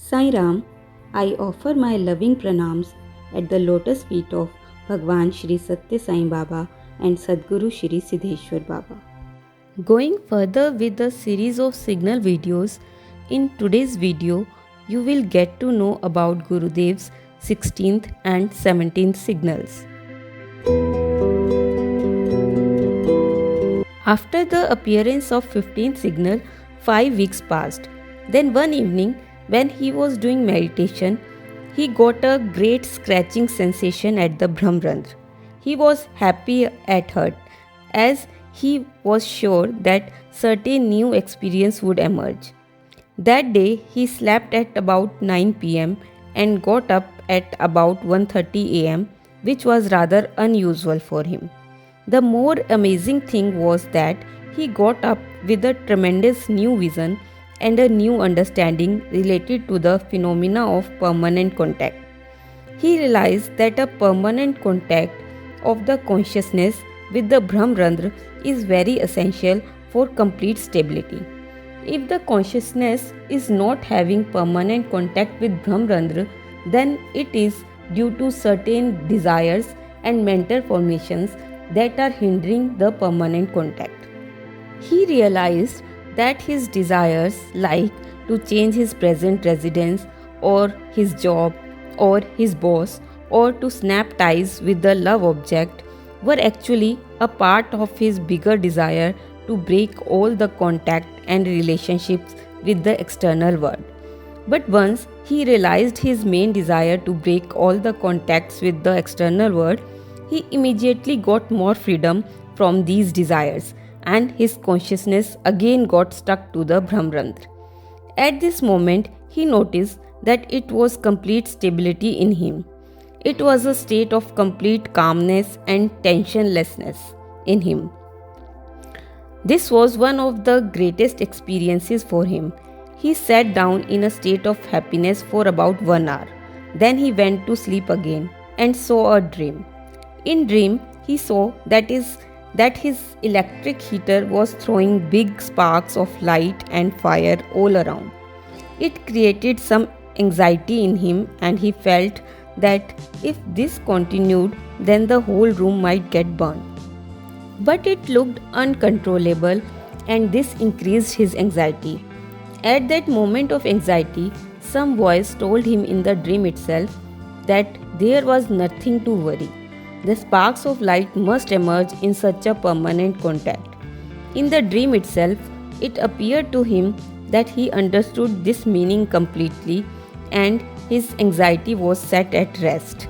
Sai Ram, I offer my loving pranams at the lotus feet of Bhagwan Shri Satya Sai Baba and Sadguru Shri Siddheshwar Baba. Going further with the series of signal videos, in today's video, you will get to know about Gurudev's 16th and 17th signals. After the appearance of 15th signal, 5 weeks passed. Then one evening, when he was doing meditation, he got a great scratching sensation at the Brahmarandra. He was happy at heart, as he was sure that certain new experience would emerge. That day, he slept at about 9 pm and got up at about 1:30 am, which was rather unusual for him. The more amazing thing was that he got up with a tremendous new vision and a new understanding related to the phenomena of permanent contact. He realized that a permanent contact of the consciousness with the Brahmarandra is very essential for complete stability. If the consciousness is not having permanent contact with Brahmarandra, then it is due to certain desires and mental formations that are hindering the permanent contact. He realized that his desires, like to change his present residence or his job or his boss or to snap ties with the love object, were actually a part of his bigger desire to break all the contact and relationships with the external world. But once he realized his main desire to break all the contacts with the external world, he immediately got more freedom from these desires, and his consciousness again got stuck to the Brahmarandra. At this moment, he noticed that it was complete stability in him. It was a state of complete calmness and tensionlessness in him. This was one of the greatest experiences for him. He sat down in a state of happiness for about 1 hour. Then he went to sleep again and saw a dream. In dream, he saw that his electric heater was throwing big sparks of light and fire all around. It created some anxiety in him, and he felt that if this continued, then the whole room might get burned. But it looked uncontrollable, and this increased his anxiety. At that moment of anxiety, some voice told him in the dream itself that there was nothing to worry. The sparks of light must emerge in such a permanent contact. In the dream itself, it appeared to him that he understood this meaning completely, and his anxiety was set at rest.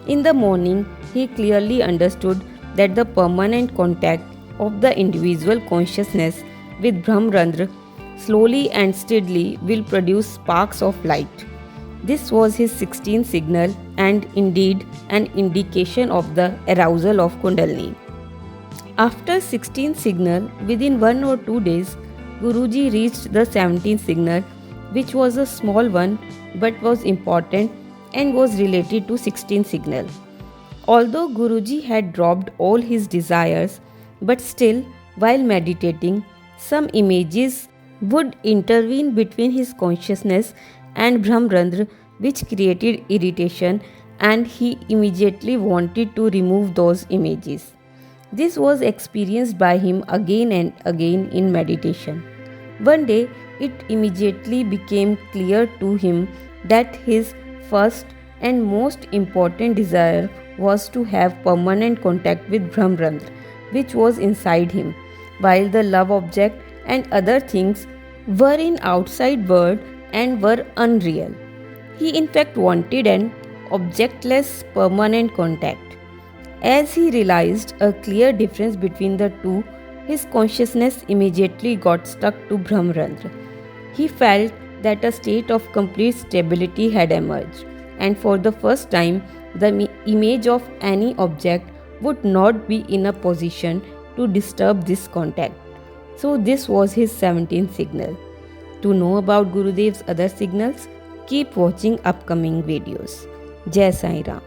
In the morning, he clearly understood that the permanent contact of the individual consciousness with Brahmarandra slowly and steadily will produce sparks of light. This was his 16th signal, and indeed an indication of the arousal of Kundalini. After 16th signal, within 1 or 2 days, Guruji reached the 17th signal, which was a small one but was important and was related to 16th signal. Although Guruji had dropped all his desires, but still, while meditating, some images would intervene between his consciousness and Brahmarandra, which created irritation, and he immediately wanted to remove those images. This was experienced by him again and again in meditation. One day, it immediately became clear to him that his first and most important desire was to have permanent contact with Brahmarandra, which was inside him, while the love object and other things were in outside world and were unreal. He in fact wanted an objectless permanent contact. As he realized a clear difference between the two, his consciousness immediately got stuck to Brahmarandra. He felt that a state of complete stability had emerged, and for the first time, the image of any object would not be in a position to disturb this contact. So this was his 17th signal. To know about Gurudev's other signals, keep watching upcoming videos. Jai Sai Ram.